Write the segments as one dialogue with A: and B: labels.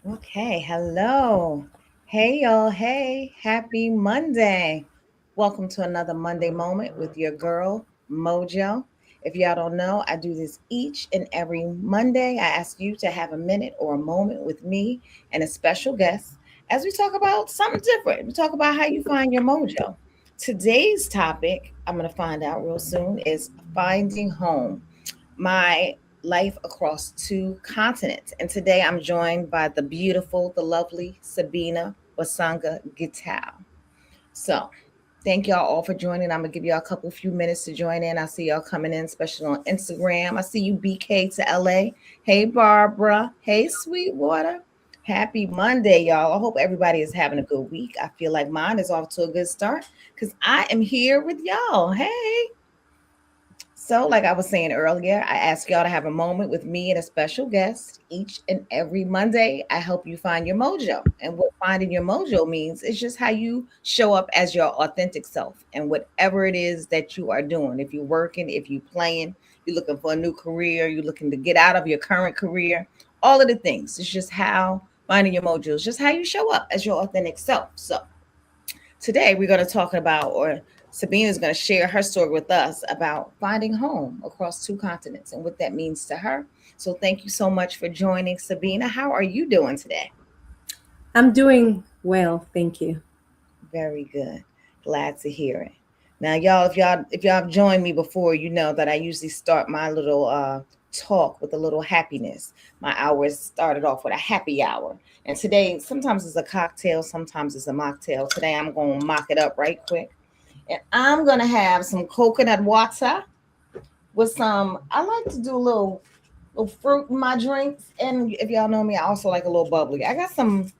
A: Okay, hello. Hey, y'all. Hey, happy Monday. Welcome to another Monday moment with your girl, Mojo. If y'all don't know, I do this each and every Monday. I ask you to have a minute or a moment with me and a special guest as we talk about something different. We talk about how you find your mojo. Today's topic, I'm going to find out real soon, is finding home. My life across two continents. And today I'm joined by the beautiful, the lovely Sabina Wasonga Gitau. So thank y'all all for joining. I'm gonna give y'all a couple few minutes to join in. I see y'all coming in, especially on Instagram. I see you BK to LA. Hey Barbara. Hey Sweetwater. Happy Monday, y'all. I hope everybody is having a good week. I feel like mine is off to a good start because I am here with y'all. Hey. So, like I was saying earlier, I ask y'all to have a moment with me and a special guest each and every Monday. I help you find your mojo. And what finding your mojo means is just how you show up as your authentic self and whatever it is that you are doing. If you're working, if you're playing, you're looking for a new career, you're looking to get out of your current career, all of the things. It's just how finding your mojo is just how you show up as your authentic self. So, today we're going to talk about, or Sabina is going to share her story with us about finding home across two continents and what that means to her. So thank you so much for joining, Sabina. How are you doing today?
B: I'm doing well, thank you.
A: Very good. Glad to hear it. Now, y'all, if y'all have joined me before, you know that I usually start my little talk with a little happiness. My hours started off with a happy hour. And today, sometimes it's a cocktail, sometimes it's a mocktail. Today, I'm going to mock it up right quick. And I'm going to have some coconut water with some, I like to do a little fruit in my drinks. And if y'all know me, I also like a little bubbly. I got some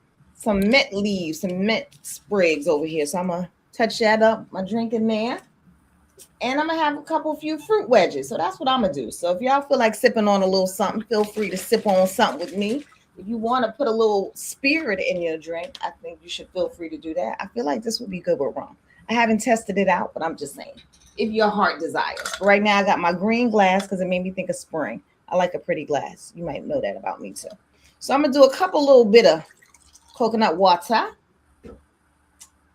A: mint leaves, some mint sprigs over here. So I'm gonna touch that up, my drink in there. And I'm gonna have a couple few fruit wedges. So that's what I'm gonna do. So if y'all feel like sipping on a little something, feel free to sip on something with me. If you want to put a little spirit in your drink, I think you should feel free to do that. I feel like this would be good with rum. I haven't tested it out, but I'm just saying, if your heart desires. But right now, I got my green glass because it made me think of spring. I like a pretty glass. You might know that about me too. So I'm gonna do a couple little bit of coconut water.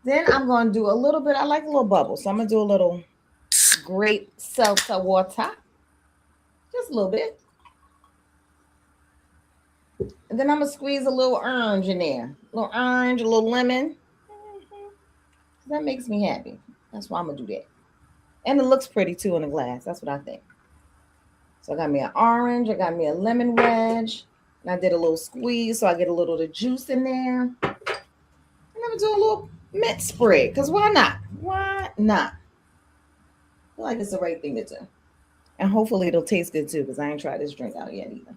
A: Then I'm gonna do a little bit. I like a little bubble, so I'm gonna do a little grape seltzer water, just a little bit. And then I'm gonna squeeze a little orange in there, a little orange, a little lemon. That makes me happy. That's why I'm gonna do that. And it looks pretty too in the glass. That's what I think. So I got me an orange, I got me a lemon wedge, and I did a little squeeze so I get a little of the juice in there. And I'm gonna do a little mint sprig, because why not? Why not? I feel like it's the right thing to do. And hopefully it'll taste good too, because I ain't tried this drink out yet either.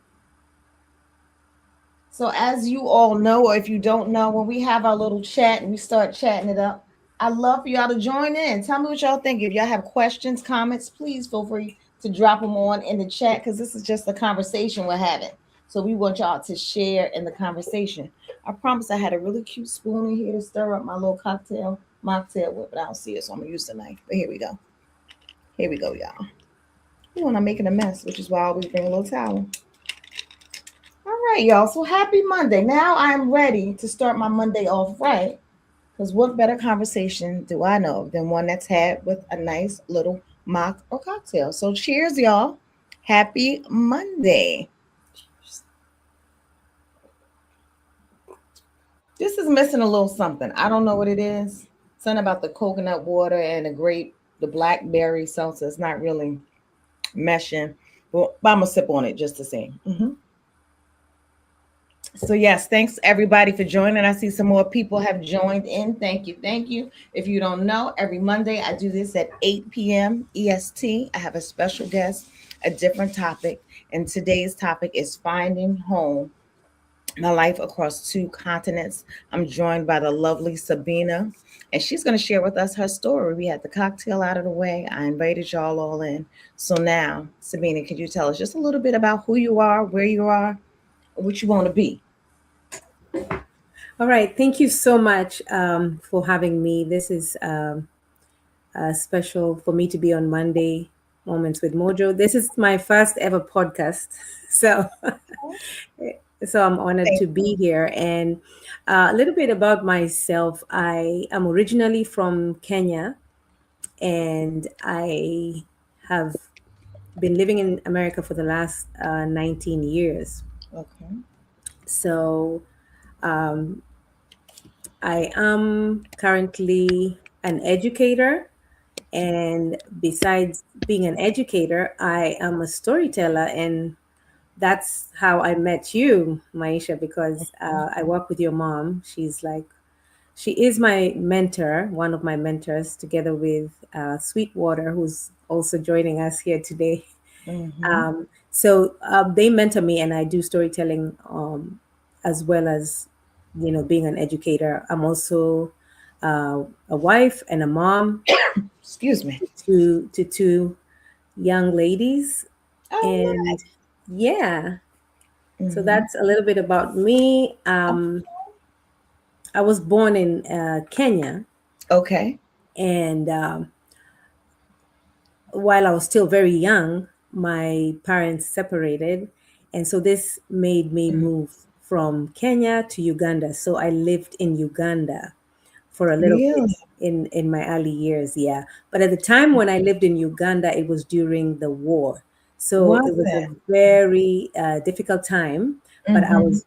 A: So as you all know, or if you don't know, when we have our little chat and we start chatting it up, I love for y'all to join in. Tell me what y'all think. If y'all have questions, comments, please feel free to drop them on in the chat because this is just a conversation we're having. So we want y'all to share in the conversation. I promise I had a really cute spoon in here to stir up my little mocktail with, but I don't see it, so I'm gonna use the knife. But here we go. Here we go, y'all. Ooh, and I'm making a mess, which is why I always bring a little towel. All right, y'all. So happy Monday. Now I'm ready to start my Monday off right. Because what better conversation do I know than one that's had with a nice little mock or cocktail? So cheers, y'all. Happy Monday. This is missing a little something. I don't know what it is. Something about the coconut water and the blackberry seltzer. It's not really meshing. But I'm going to sip on it just to see. So yes, thanks everybody for joining. I see some more people have joined in. Thank you. Thank you. If you don't know, every Monday I do this at 8 p.m. EST. I have a special guest, a different topic. And today's topic is finding home, my life across two continents. I'm joined by the lovely Sabina, and she's going to share with us her story. We had the cocktail out of the way. I invited y'all all in. So now, Sabina, could you tell us just a little bit about who you are, where you are, what you want to be?
B: All right, thank you so much for having me. This is special for me to be on Monday Moments with Mojo. This is my first ever podcast, so So I'm honored
A: Thank
B: to be here. And a little bit about myself. I am originally from Kenya, and I have been living in America for the last 19 years.
A: you. Okay.
B: So um, I am currently an educator. And besides being an educator, I am a storyteller. And that's how I met you, Maisha, because I work with your mom. She is my mentor, one of my mentors, together with Sweetwater, who's also joining us here today.
A: Mm-hmm.
B: They mentor me, and I do storytelling as well as, being an educator. I'm also a wife and a mom
A: Excuse me.
B: to two young ladies.
A: Oh,
B: And yeah,
A: nice.
B: so
A: Mm-hmm.
B: that's a little bit about me. I was born in Kenya,
A: Okay.
B: and while I was still very young, my parents separated. And so this made me
A: Mhm.
B: move from Kenya to Uganda. So I lived in Uganda for a little bit
A: Really?
B: in my early years, yeah. But at the time when I lived in Uganda, it was during the war. So
A: Was
B: it was a
A: it?
B: very difficult time, but I
A: Mm-hmm.
B: was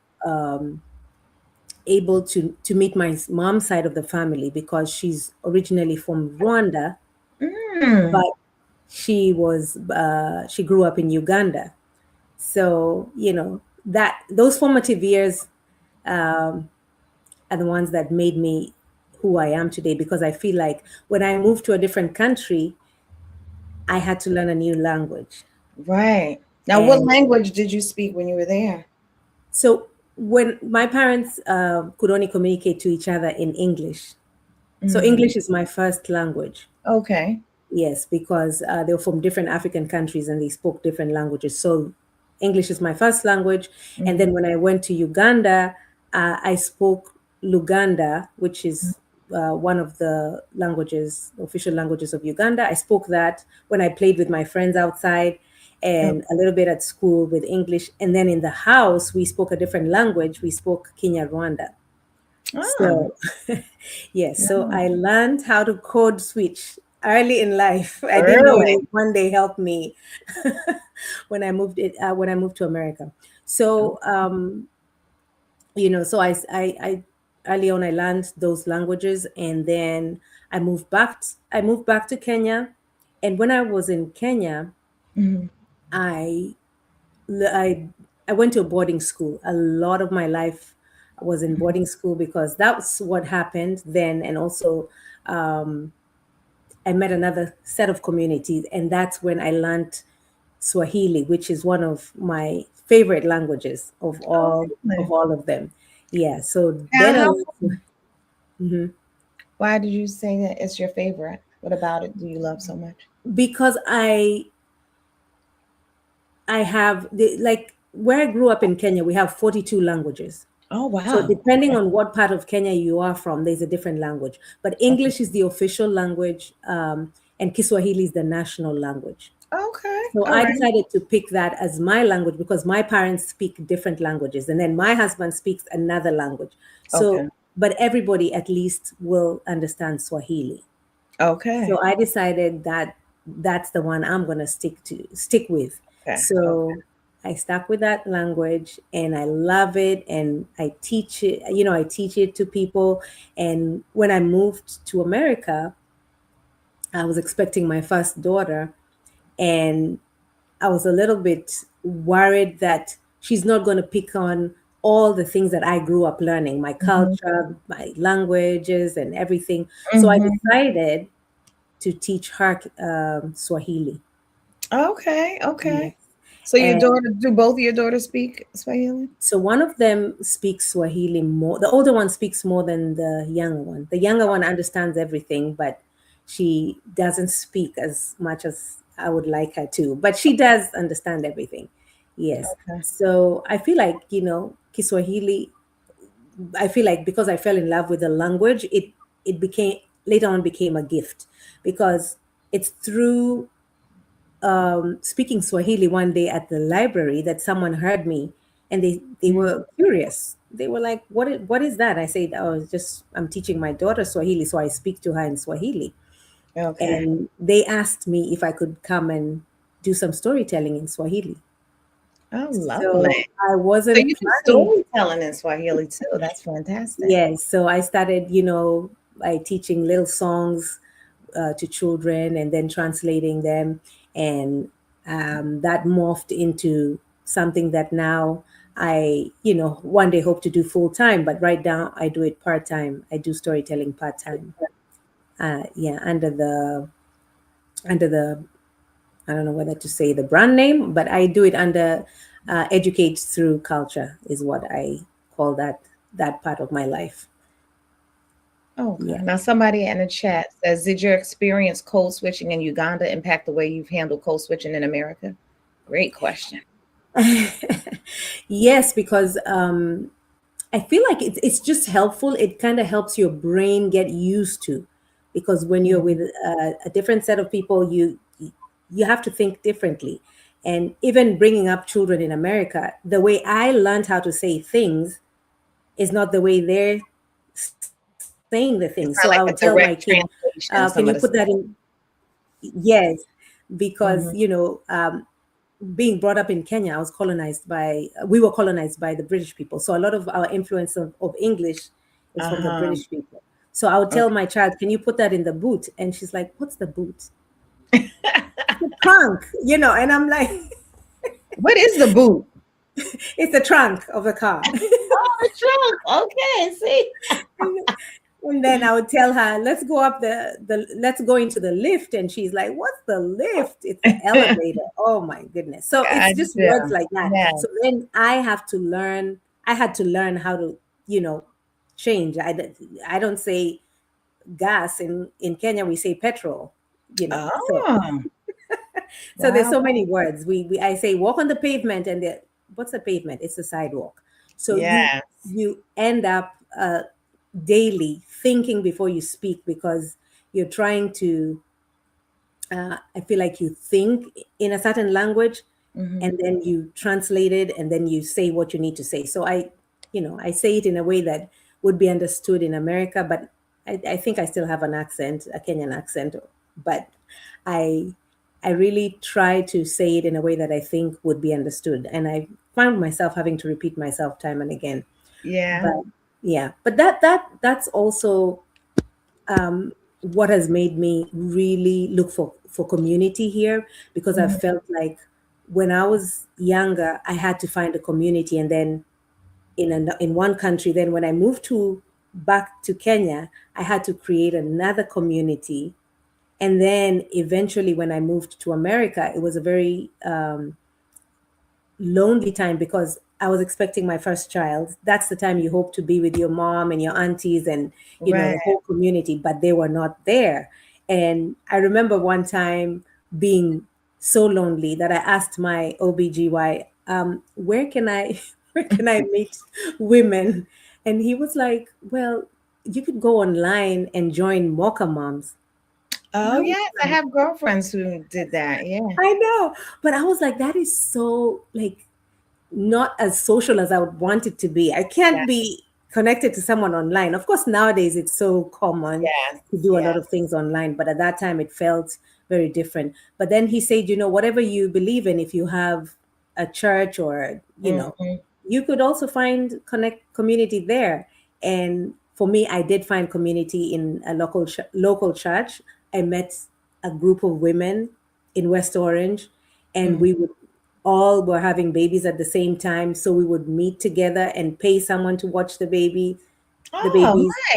B: able to meet my mom's side of the family because she's originally from Rwanda,
A: Mm.
B: but she grew up in Uganda. So that those formative years um, are the ones that made me who I am today, because I feel like when I moved to a different country, I had to learn a new language.
A: Right. Now, what
B: And
A: language did you speak when you were there?
B: so when my parents could only communicate to each other in English, so
A: Mm.
B: English is my first language.
A: Okay.
B: Yes, because they were from different African countries and they spoke different languages. So English is my first language. And
A: Mm-hmm.
B: then when I went to Uganda, I spoke Luganda, which is one of the languages, official languages of Uganda. I spoke that when I played with my friends outside
A: Oh.
B: and a little bit at school with English. And then in the house, we spoke a different language. We spoke Kinyarwanda.
A: Ah,
B: So, yes, so
A: no.
B: I learned how to code switch early in life. I didn't know it
A: Early.
B: would one day help me when I moved to America. So, so I early on I learned those languages, and then I moved back to Kenya, and when I was in Kenya,
A: Mm-hmm.
B: I I I went to a boarding school. A lot of my life was in boarding school because that's what happened then, and also um, I met another set of communities, and that's when I learned Swahili, which is one of my favorite languages
A: Oh,
B: of
A: really?
B: all of them. Yeah, so
A: Now,
B: then I
A: how
B: went to, mhm.
A: why did you say that it's your favorite? What about it do you love so much?
B: Because I have like where I grew up in Kenya, we have 42 languages.
A: Oh,
B: So
A: wow.
B: depending on what part of Kenya you are from, there's a different language. But
A: Okay.
B: English is the official language, and Kiswahili is the national language.
A: Okay.
B: So
A: All
B: I
A: right.
B: decided to pick that as my language because my parents speak different languages, and then my husband speaks another language.
A: Okay.
B: So, but everybody at least will understand Swahili.
A: Okay.
B: So I decided that that's the one I'm going to stick with.
A: Okay.
B: So I stuck with that language, and I love it, and I teach it, I teach it to people. And when I moved to America, I was expecting my first daughter, and I was a little bit worried that she's not going to pick on all the things that I grew up learning, my
A: Mm-hmm.
B: culture, my languages, and everything. So I
A: Mm-hmm.
B: decided to teach her Swahili.
A: Okay. Okay.
B: Yes.
A: So your
B: And
A: daughter, do both of your daughters speak Swahili?
B: so one of them speaks Swahili more. The older one speaks more than the younger one. The younger one understands everything, but she doesn't speak as much as I would like her to. But she does understand everything. Yes.
A: Okay.
B: So I feel like, Kiswahili, I feel like because I fell in love with the language, it became later on became a gift because it's through speaking Swahili one day at the library that someone heard me and they were curious. They were like, what is that? I said, oh, it's just I'm teaching my daughter Swahili, so I speak to her in Swahili.
A: Okay.
B: And they asked me if I could come and do some storytelling in Swahili.
A: Oh, lovely.
B: So I
A: So
B: wasn't
A: you do
B: planning.
A: storytelling in Swahili too. That's fantastic.
B: Yes, so I started, by teaching little songs to children and then translating them, and that morphed into something that now I, one day hope to do full time. But right now I do it part time. I do storytelling part time. Yeah, under the I don't know whether to say the brand name, but I do it under Educate Through Culture is what I call that part of my life.
A: Okay.
B: Yeah.
A: Now, somebody in the chat says, "Did your experience code switching in Uganda impact the way you've handled code switching in America?" Great question.
B: Yes, because I feel like it's just helpful. It kind of helps your brain get used to, because when you're with
A: Mhm.
B: a different set of people, you have to think differently. And even bringing up children in America, the way I learned how to say things is not the way they're saying the things. So I would tell my
A: It's
B: kid,
A: not like a direct
B: can you put that
A: translation of
B: in?
A: some of the stuff.
B: Yes, because
A: Hmm.
B: being brought up in Kenya, we were colonized by the British people. So a lot of our influence of English is from the
A: Uh-huh.
B: British people. So I would tell
A: Okay.
B: my child, can you put that in the boot? And she's like, what's the boot? It's the trunk, and I'm like,
A: What is the boot?
B: it's the trunk of the car.
A: Oh, the trunk. Okay. See.
B: And then I would tell her, let's go into the lift. And she's like, what's the lift? It's the elevator. Oh my goodness. So it's just words
A: Gotcha.
B: like that.
A: Yeah.
B: So then I had to learn how to, you know, change. I don't say gas in Kenya, we say petrol. So
A: Oh,
B: there's
A: wow.
B: so many words. I say walk on the pavement, and what's the pavement? It's the sidewalk. So
A: Yeah.
B: you end up daily thinking before you speak, because you're trying to I feel like you think in a certain language,
A: Hmm.
B: and then you translate it, and then you say what you need to say. So I say it in a way that would be understood in America, but I think I still have an accent, a Kenyan accent, but I I really try to say it in a way that I think would be understood. And I found myself having to repeat myself time and again.
A: Yeah.
B: But yeah, but that's also what has made me really look for community here, because I
A: Mhm.
B: felt like when I was younger, I had to find a community, and then in one country, then when I moved to back to Kenya, I had to create another community. And then eventually, when I moved to America, it was a very lonely time, because I was expecting my first child. That's the time you hope to be with your mom and your aunties and
A: Right.
B: the whole community, but they were not there. And I remember one time being so lonely that I asked my OBGY, where can I where can I meet women? And he was like, well, you could go online and join Mocha Moms. And
A: Oh,
B: I was
A: yes. I
B: like,
A: have girlfriends who did that. Yeah.
B: I know, but I was like, that is so like not as social as I would want it to be. I
A: Yeah.
B: can't be connected to someone online. Of course, nowadays it's so common
A: Yes.
B: to do a
A: Yes.
B: lot of things online, but at that time it felt very different. But then he said, whatever you believe in, if you have a church or,
A: Hmm.
B: you could also find connect community there. And for me, I did find community in a local church. I met a group of women in West Orange, and
A: Hmm.
B: we would all were having babies at the same time, so we would meet together and pay someone to watch the
A: Oh,
B: babies, and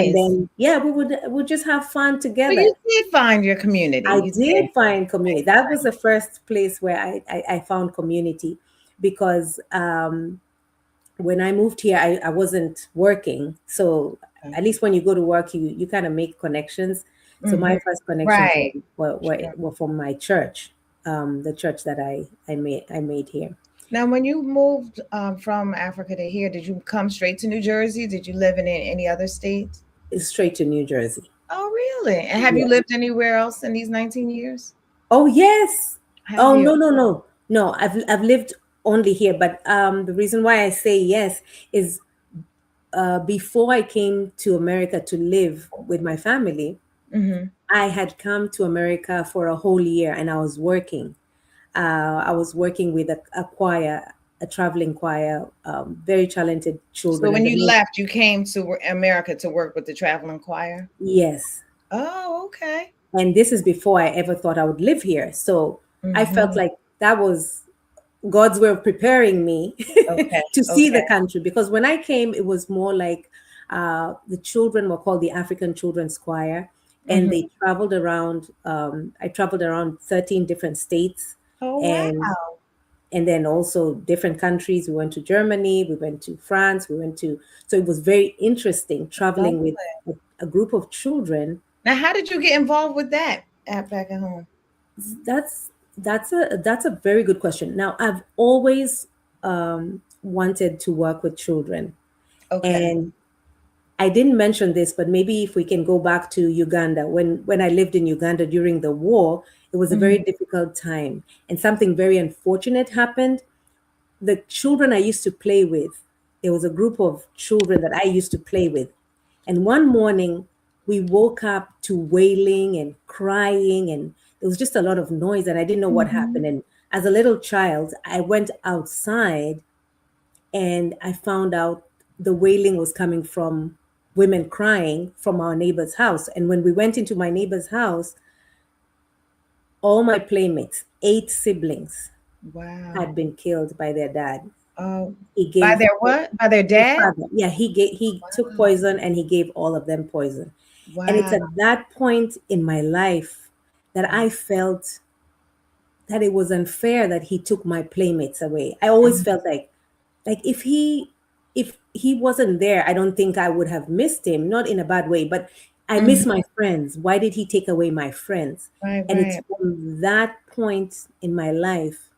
A: nice.
B: then yeah, we would just have fun
A: So
B: together.
A: you did find your community.
B: I
A: You
B: did
A: did.
B: find community.
A: Nice,
B: That was
A: nice.
B: the first place where I found community, because when I moved here, I wasn't working. So
A: Okay.
B: at least when you go to work, you kind of make connections. So
A: Hmm.
B: my first connections
A: Right. Sure.
B: were from my church, the church that I made here.
A: Now, when you moved from Africa to here, did you come straight to New Jersey? Did you live in any other states?
B: Straight to New Jersey.
A: Oh, really? And have you
B: Yeah.
A: lived anywhere else in these 19 years?
B: Oh yes.
A: Have
B: Oh
A: you?
B: no, no, no, no. I've lived. only here. But the reason why I say yes is before I came to America to live with my family,
A: Mm-hmm.
B: I had come to America for a whole year and I was working. I was working with a choir, a traveling choir, very talented
A: So
B: children.
A: when
B: And the
A: you
B: name,
A: left, you came to America to work with the traveling choir.
B: yes.
A: Oh, okay.
B: And this is before I ever thought I would live here. So I felt
A: Mm-hmm.
B: like that was God's way of preparing me
A: Okay.
B: to see the
A: Okay.
B: country. Because when I came, it was more like the children were called the African Children's Choir, and
A: Mm-hmm.
B: they traveled around. I traveled around 13 different states,
A: Oh, wow.
B: and then also different countries. We went to Germany, we went to France, we went to. So it was very interesting traveling with
A: Lovely.
B: a group of children.
A: Now, how did you get involved with that back at home?
B: That's a very good question. Now, I've always wanted to work with children,
A: Okay.
B: and I didn't mention this, but maybe if we can go back to Uganda, when I lived in Uganda during the war, it was a
A: Mm-hmm.
B: very difficult time, and something very unfortunate happened. The children I used to play with, there was a group of children that I used to play with. And one morning we woke up to wailing and crying, and there was just a lot of noise, and I didn't know what
A: Mm-hmm.
B: happened. And as a little child, I went outside and I found out the wailing was coming from women crying from our neighbor's house. And when we went into my neighbor's house, all my playmates, 8 siblings,
A: Wow.
B: had been killed by their dad.
A: Oh,
B: He
A: by
B: gave
A: their what? By their
B: their
A: dad?
B: father. Yeah, he took
A: Wow.
B: poison and he gave all of them poison. And it's
A: Wow.
B: at that point in my life that I felt that it was unfair that he took my playmates away. I always felt like if he wasn't there, I don't think I would have missed him, not in a bad way, but I
A: Mm-hmm.
B: miss my friends. Why did he take away my friends?
A: Right,
B: And it's
A: right.
B: from that point in my life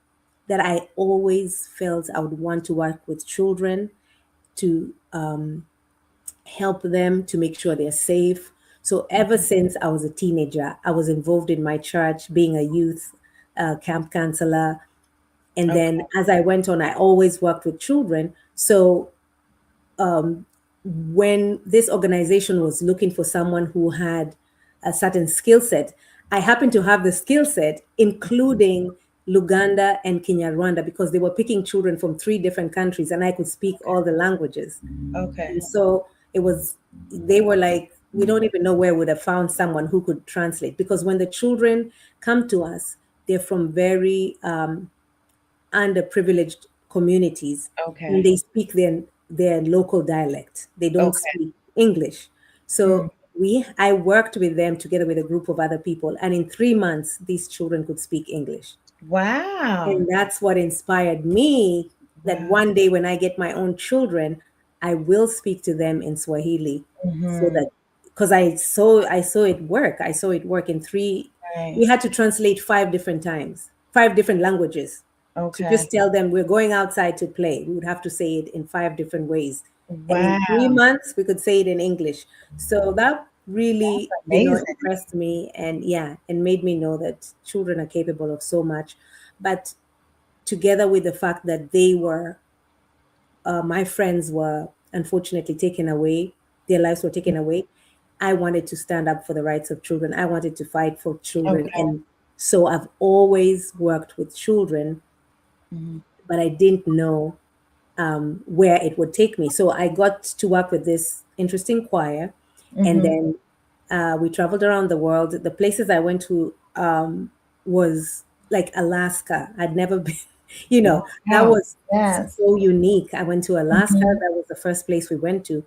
B: that I always felt I would want to work with children to help them to make sure they're safe. So ever since I was a teenager, I was involved in my church, being a youth camp counselor. And then
A: Okay.
B: as I went on, I always worked with children. So when this organization was looking for someone who had a certain skill set, I happened to have the skill set, including Luganda and Kinyarwanda, because they were picking children from 3 different countries and I could speak all the languages.
A: Okay.
B: And so it was, they were like, we don't even know where we would have found someone who could translate. Because when the children come to us, they're from very underprivileged communities, and
A: Okay.
B: they speak their local dialect. They don't
A: Okay.
B: speak English.
A: Mm.
B: So I worked with them together with a group of other people, and in 3 months, these children could speak English.
A: Wow.
B: And that's what inspired me that
A: Wow.
B: one day when I get my own children, I will speak to them in Swahili so
A: Mm-hmm.
B: that because I saw it work. I saw it work in three.
A: Right.
B: We had to translate 5 different times, 5 different languages to
A: Okay.
B: just tell them we're going outside to play. We would have to say it in 5 different ways. And in three
A: Wow.
B: months, we could say it in English. So that
A: That's
B: really,
A: amazing.
B: impressed me and yeah, and made me know that children are capable of so much. But together with the fact that my friends were unfortunately taken away, their lives were taken away, I wanted to stand up for the rights of children. I wanted to fight for children.
A: Okay.
B: And so I've always worked with children,
A: Mm-hmm.
B: but I didn't know where it would take me. So I got to work with this interesting choir, and
A: Mm-hmm.
B: then we traveled around the world. The places I went to was like Alaska. I'd never been, that
A: Wow.
B: was
A: Yes.
B: so unique. I went to Alaska.
A: Mm-hmm.
B: That was the first place we went to,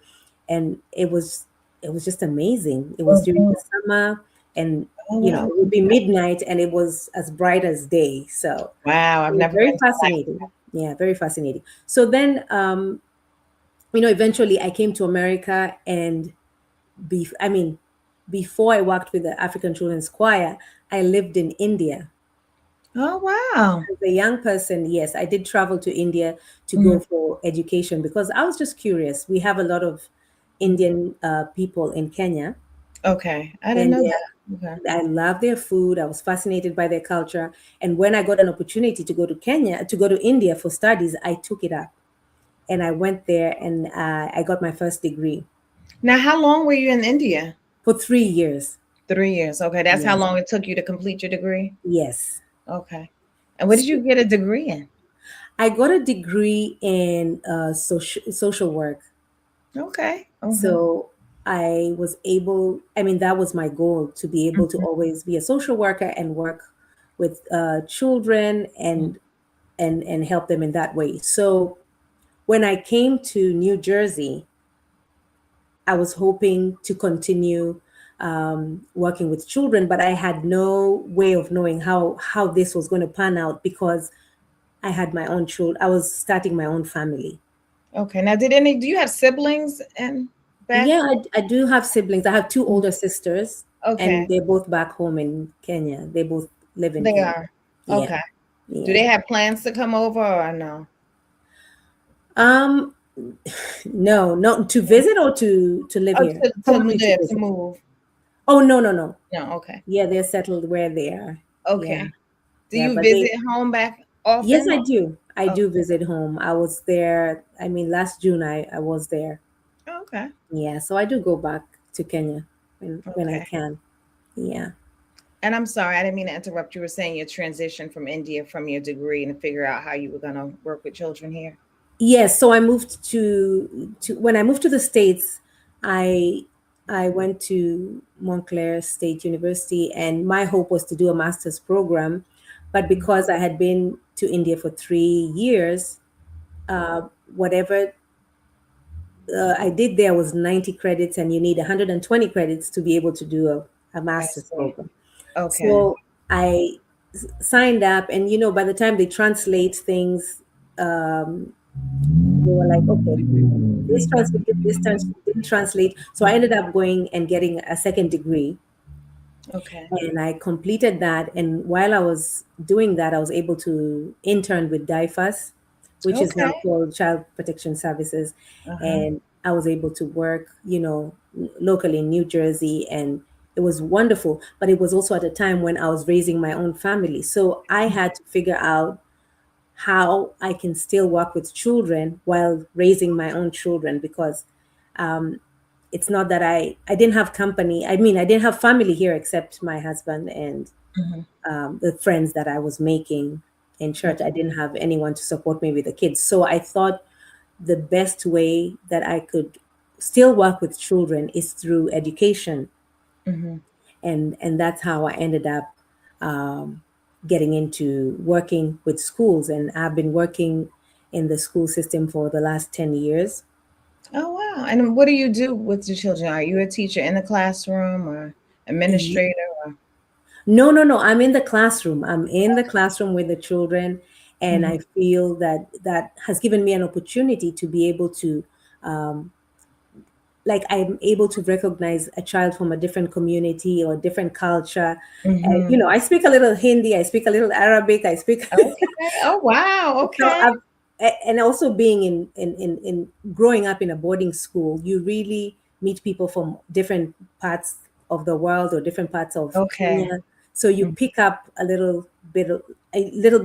B: and it was just amazing. It was during
A: Mm-hmm.
B: the summer, and
A: Oh, wow.
B: it would be midnight, and it was as bright as day. So
A: Wow. I've
B: it was
A: never
B: very
A: been to
B: fascinating. Yeah, very fascinating. So then, eventually I came to America, and I mean, before I worked with the African Children's Choir, I lived in India.
A: Alaska. Oh, wow.
B: As a young person, yes, I did travel to India to
A: Mm-hmm.
B: go for education because I was just curious. We have a lot of Indian people in Kenya,
A: Okay. I didn't
B: And
A: know that. Okay.
B: I love their food. I was fascinated by their culture. And when I got an opportunity to go to Kenya, to go to India for studies, I took it up. And I went there and I got my first degree
A: Now, how long were you in India?
B: for 3 years.
A: 3 years. Okay. That's how
B: Yes.
A: long it took you to complete your degree?
B: Yes.
A: Okay. And what did you get a degree in?
B: I got a degree in social work.
A: Okay. Uh-huh.
B: So I was able, I mean, that was my goal, to be able to always be a social worker and work with children and help them in that way. So when I came to New Jersey, I was hoping to continue working with children, but I had no way of knowing how this was going to pan out because I had my own children. I was starting my own family.
A: Okay. Now, do you have siblings and back
B: Yeah,
A: home?
B: I do have siblings. I have two older sisters, and
A: Okay.
B: they're both back home in Kenya. They both live in
A: They
B: Kenya.
A: are.
B: Yeah,
A: Okay. Do
B: yeah.
A: they have plans to come over or no?
B: Um, no, not to visit or to live
A: Oh,
B: here.
A: to
B: Probably to
A: live, to
B: visit.
A: move.
B: Oh, no, no, no.
A: No, okay.
B: Yeah, they're settled where they are. Yeah,
A: Okay. Do
B: yeah.
A: you
B: But
A: visit
B: they,
A: home back
B: yes,
A: often?
B: I do. I
A: Oh,
B: do visit home. I was there. I mean, last June I was there.
A: okay.
B: Yeah, so I do go back to Kenya when I
A: Okay.
B: can. Yeah.
A: And I'm sorry, I didn't mean to interrupt. You were saying your transition from India from your degree and to figure out how you were going to work with children here.
B: Yes, so I moved to when I moved to the States, I I went to Montclair State University, and my hope was to do a master's program, but because I had been to India for 3 years, uh, whatever I did there was 90 credits, and you need 120 credits to be able to do a
A: I
B: master's
A: see.
B: program.
A: Okay.
B: So I signed up, and by the time they translate things, um, they were like, okay, this translated, this didn't translate. So I ended up going and getting a second degree,
A: Okay.
B: and I completed that. And while I was doing that, I was able to intern with DIFAS, which is now
A: Okay.
B: called Child Protection Services.
A: Uh-huh.
B: And I was able to work, locally in New Jersey, and it was wonderful. But it was also at a time when I was raising my own family. So I had to figure out how I can still work with children while raising my own children, because um, it's not that I didn't have company. I mean, I didn't have family here except my husband and
A: Hmm.
B: the friends that I was making in church. I didn't have anyone to support me with the kids. So I thought the best way that I could still work with children is through education,
A: Hmm.
B: and that's how I ended up um, getting into working with schools. And I've been working in the school system for the last 10 years.
A: Oh, wow. And what do you do with the children? Are you a teacher in the classroom or
B: Ye-
A: administrator? Or...
B: No, no, no. I'm in the classroom. I'm in the classroom with the children, and
A: Mhm.
B: I feel that that has given me an opportunity to be able to um, like, I'm able to recognize a child from a different community or different culture.
A: Mhm.
B: I speak a little Hindi, I speak a little Arabic, I speak.
A: Okay. Oh, wow.
B: So
A: Okay.
B: and also being in growing up in a boarding school, you really meet people from different parts of the world or different parts of
A: Okay.
B: Kenya. So you
A: Mhm.
B: pick up a little bit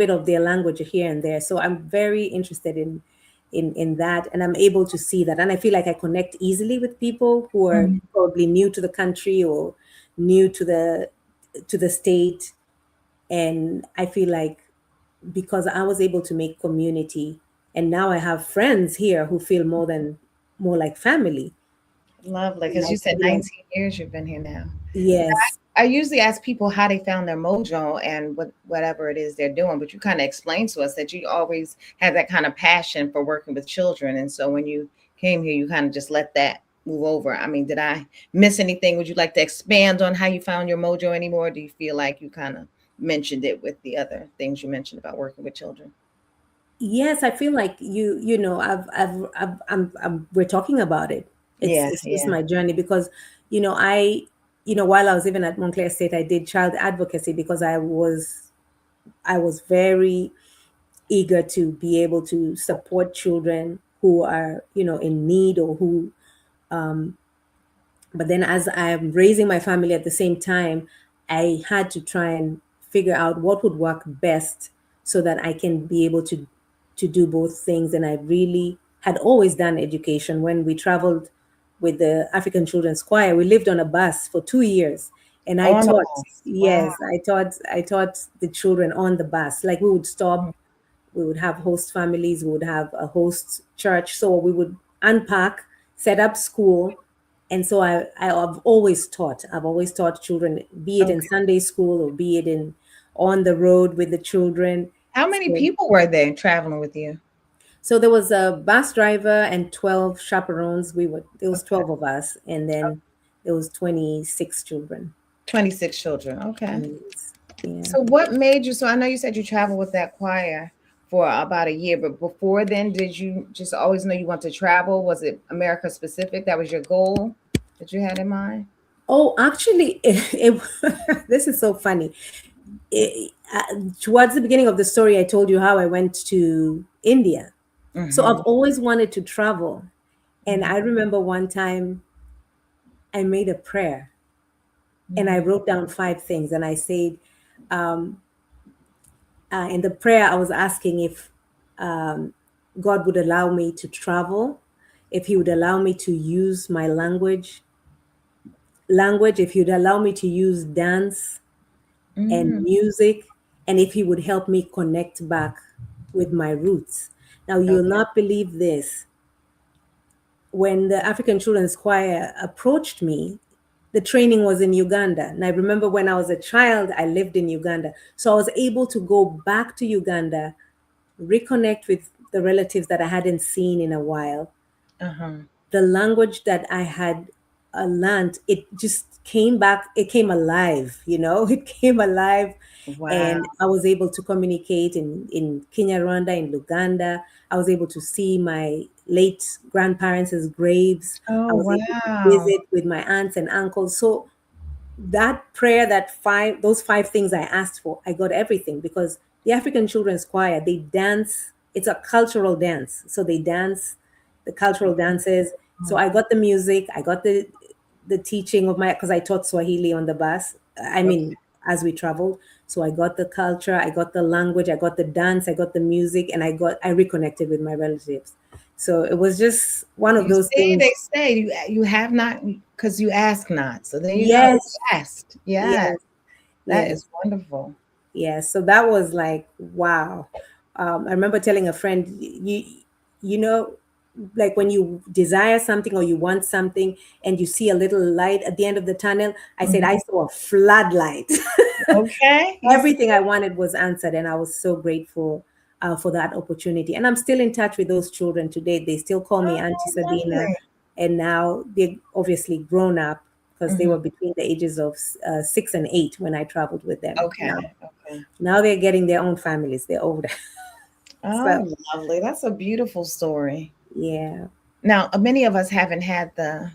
B: of their language here and there. So I'm very interested in that, and I'm able to see that, and I feel like I connect easily with people who are
A: Mhm.
B: probably new to the country or new to the state. And I feel like, because I was able to make community, and now I have friends here who feel more like family.
A: Lovely.
B: And
A: Because
B: I
A: you said
B: feel like,
A: 19 years you've been here now.
B: yes,
A: I usually ask people how they found their mojo and whatever it is they're doing, but you kind of explained to us that you always have that kind of passion for working with children. And so when you came here, you kind of just let that move over. I mean, did I miss anything? Would you like to expand on how you found your mojo anymore? Do you feel like you kind of mentioned it with the other things you mentioned about working with children?
B: yes, I feel like we're talking about it. it's
A: Yeah,
B: it's just
A: yeah.
B: my journey, because I while I was even at Montclair State, I did child advocacy because I was very eager to be able to support children who are in need, or who um, But then as I'm raising my family at the same time, I had to try and figure out what would work best so that I can be able to do both things. And I really had always done education. When we traveled with the African Children's Choir, we lived on a bus for 2 years. And I
A: On the
B: taught,
A: bus. Wow.
B: yes, I taught the children on the bus. Like we would stop, we would have host families, we would have a host church. So we would unpack, set up school. And so I've always taught. I've always taught children, be it in
A: Okay.
B: Sunday school or be it in on the road with the children.
A: How many
B: So,
A: people were there traveling with you?
B: so there was a bus driver and 12 chaperones. There was
A: Okay.
B: 12 of us, and then there was 26 children.
A: 26 children. Okay.
B: Yes. Yeah.
A: So what made you, so I know you said you traveled with that choir for about a year, but before then, did you just always know you want to travel? Was it America specific? That was your goal that you had in mind?
B: Oh, actually, this is so funny. Towards the beginning of the story, I told you how I went to India. So I've
A: Mm-hmm.
B: always wanted to travel. And I remember one time I made a prayer and I
A: Mm-hmm.
B: wrote down 5 things. And I said, um, in the prayer, I was asking if um, God would allow me to travel, if He would allow me to use my language, if He would allow me to use dance and
A: Mm-hmm.
B: music, and if He would help me connect back with my roots. Now, you'll
A: Okay.
B: not believe this. When the African Children's Choir approached me, the training was in Uganda. And I remember when I was a child, I lived in Uganda. So I was able to go back to Uganda, reconnect with the relatives that I hadn't seen in a while.
A: Uh-huh.
B: The language that I had learned, it just came back, it came alive, it came alive.
A: Wow.
B: And I was able to communicate in Kinyarwanda, in Luganda. I was able to see my late grandparents' graves. I
A: Oh,
B: was able to
A: wow.
B: visit with my aunts and uncles. So that prayer, those 5 things I asked for, I got everything because the African Children's Choir, they dance. It's a cultural dance. So they dance the cultural dances. So I got the music, I got the teaching of my, because I taught Swahili on the bus. I
A: Okay.
B: mean, as we traveled. So I got the culture, I got the language, I got the dance, I got the music, and I reconnected with my relatives. So it was just one of
A: You
B: those
A: see, they
B: things.
A: say you have not because you ask not. So there you go. You
B: Yes,
A: asked. Yeah,
B: yes,
A: that
B: yes.
A: is wonderful.
B: Yeah, so that was like, wow. I remember telling a friend, you know, like when you desire something or you want something and you see a little light at the end of the tunnel, I said,
A: Mhm.
B: I saw a floodlight.
A: Okay, you see,
B: Everything I wanted was answered, and I was so grateful for that opportunity. And I'm still in touch with those children today. They still call me Auntie
A: oh,
B: Sabina,
A: lovely.
B: and now they're obviously grown up because they
A: Mhm.
B: were between the ages of 6 and 8 when I traveled with them.
A: Okay, okay.
B: Now they're getting their own families. They're older. So
A: Oh, lovely. That's a beautiful story.
B: yeah.
A: Now, many of us haven't had the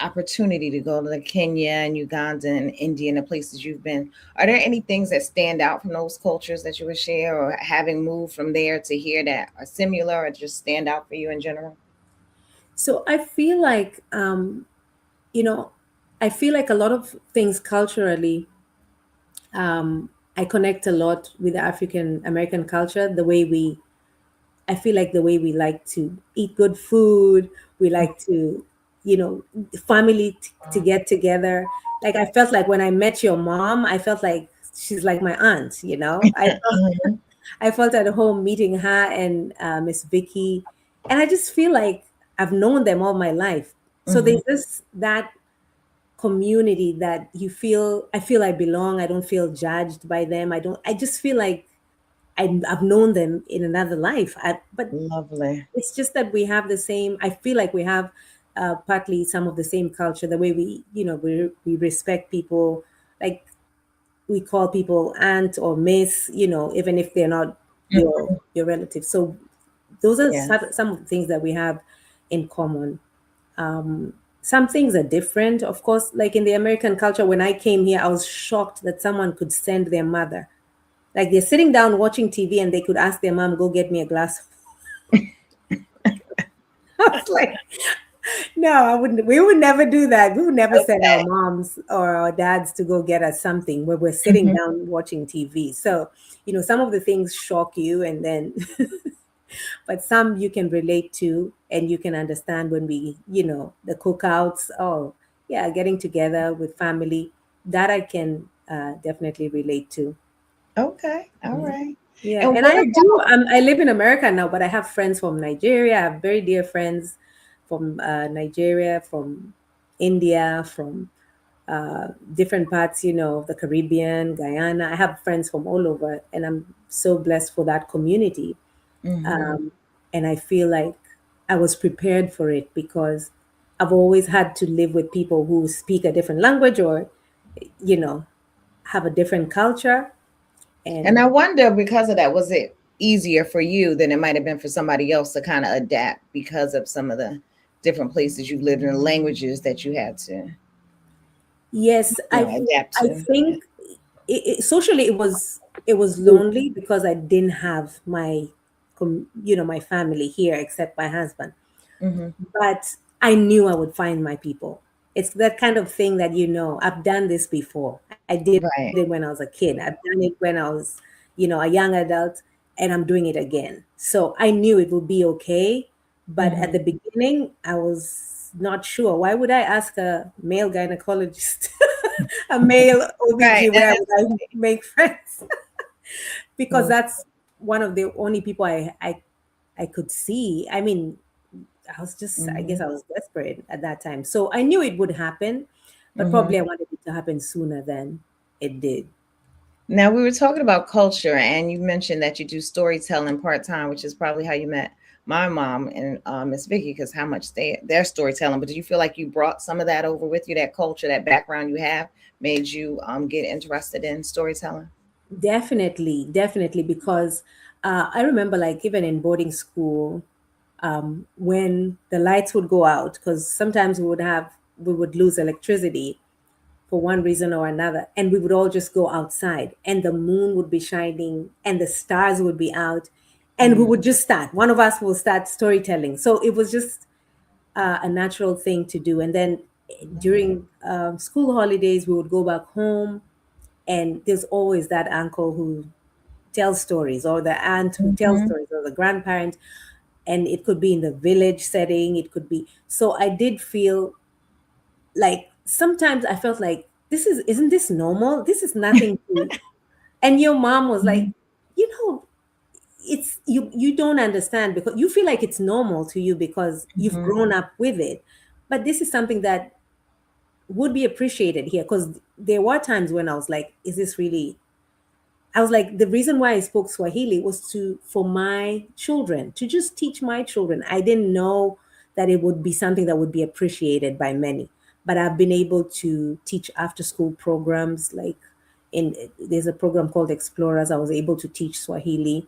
A: opportunity to go to Kenya and Uganda and India and the places you've been. Are there any things that stand out from those cultures that you would share, or having moved from there to here that are similar or just stand out for you in general?
B: So I feel like you know, I feel like a lot of things culturally, I connect a lot with the African American culture, the way we I feel like the way we like to eat good food, we like to, you know, family to get together. Like I felt like when I met your mom, I felt like she's like my aunt.
A: Mhm.
B: I felt at home meeting her and Miss Vicky, and I just feel like I've known them all my life. So
A: Mhm.
B: there's this that community that I feel I belong. I don't feel judged by them. I just feel like I've known them in another life. But
A: Lovely.
B: it's just that we have the same, I feel like we have partly some of the same culture, the way we respect people. Like we call people aunt or miss, even if they're not your relatives. So those are
A: Yeah.
B: some of the things that we have in common. Some things are different, of course. Like in the American culture, when I came here, I was shocked that someone could send their mother. Like they're sitting down watching TV and they could ask their mom, go get me a glass. I was like, No, I wouldn't. We would never do that. We would never send our
A: Okay.
B: moms or our dads to go get us something where we're sitting
A: Hmm.
B: down watching TV. So, some of the things shock you, and then, but some you can relate to and you can understand when the cookouts. Oh, yeah, getting together with family, that I can definitely relate to.
A: Okay. All
B: Yeah.
A: right.
B: Yeah,
A: And
B: and
A: what
B: I do.
A: about?
B: I live in America now, but I have friends from Nigeria. I have very dear friends from Nigeria, from India, from different parts, of the Caribbean, Guyana. I have friends from all over, and I'm so blessed for that community.
A: Hmm.
B: Um, and I feel like I was prepared for it because I've always had to live with people who speak a different language or, you know, have a different culture.
A: And
B: And
A: I wonder, because of that, was it easier for you than it might have been for somebody else to kind of adapt because of some of the different places you lived and the languages that you had to,
B: yes,
A: adapt
B: I
A: to?
B: think socially it was lonely because I didn't have my family here except my husband.
A: Mm-hmm.
B: But I knew I would find my people. It's that kind of thing that I've done this before. I did it when I was a
A: Right.
B: kid. I've done it when I was, a young adult, and I'm doing it again. So I knew it would be okay. But at
A: Mm-hmm.
B: the beginning, I was not sure. Why would I ask a male gynecologist, a male
A: Right.
B: OBG,
A: And
B: where
A: that's
B: would I make friends? Because
A: mm,
B: that's one of the only people I could see. I mean, I guess
A: mhm,
B: I was desperate at that time. So I knew it would happen, but
A: mhm.
B: probably I wanted it to happen sooner than it did.
A: Now we were talking about culture, and you mentioned that you do storytelling part time, which is probably how you met my mom and Miss Vicky, because how much they're storytelling. But do you feel like you brought some of that over with you, that culture, that background you have, made you get interested in storytelling?
B: Definitely, definitely, because I remember, like, even in boarding school, when the lights would go out, because sometimes we would lose electricity for one reason or another, and we would all just go outside, and the moon would be shining, and the stars would be out, and we
A: Mm-hmm.
B: would just start. One of us will start storytelling. So it was just a natural thing to do. And then during school holidays, we would go back home, and there's always that uncle who tells stories, or the aunt who tells
A: Mm-hmm.
B: stories, or the grandparent. And it could be in the village setting. It could be. So I did feel like sometimes I felt like isn't this normal? This is nothing to. And your mom was like, you know, it's you don't understand because you feel like it's normal to you because you've
A: Mm-hmm.
B: grown up with it. But this is something that would be appreciated here, because there were times when I was like, is this really? I was like, the reason why I spoke Swahili was to for my children, to just teach my children. I didn't know that it would be something that would be appreciated by many, but I've been able to teach after school programs. Like, in there's a program called Explorers. I was able to teach Swahili.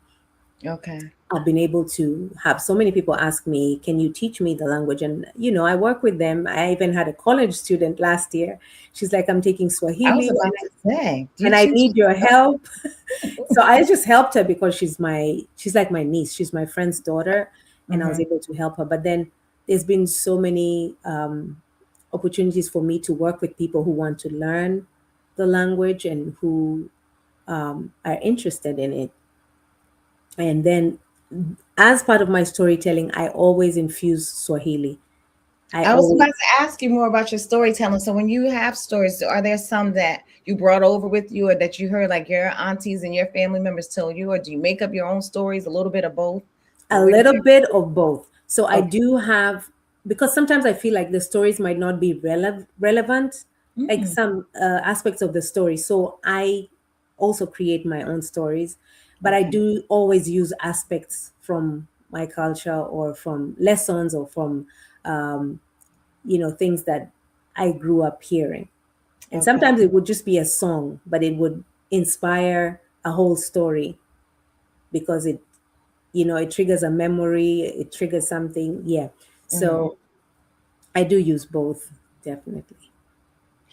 A: Okay.
B: I've been able to have so many people ask me, "Can you teach me the language?" And I work with them. I even had a college student last year. She's like, "I'm taking
A: I was
B: Swahili,
A: about to say, do you
B: and I
A: teach?
B: need your help." So I just helped her because she's like my niece. She's my friend's daughter, and I was
A: Mm-hmm.
B: able to help her. But then there's been so many opportunities for me to work with people who want to learn the language and who are interested in it. And then, as part of my storytelling, I always infuse Swahili. I
A: I was
B: always
A: about to ask you more about your storytelling. So when you have stories, are there some that you brought over with you or that you heard like your aunties and your family members tell you, or do you make up your own stories, a little bit of both? Or
B: a
A: where did
B: little
A: you?
B: bit of both. So I
A: Okay.
B: do have, because sometimes I feel like the stories might not be relevant, like
A: Mm,
B: some aspects of the story. So I also create my own stories, but I
A: okay.
B: do always use aspects from my culture or from lessons or from um, things that I grew up hearing. And
A: Okay.
B: sometimes it would just be a song, but it would inspire a whole story because it triggers a memory, it triggers something. Yeah.
A: Hmm.
B: So I do use both, definitely.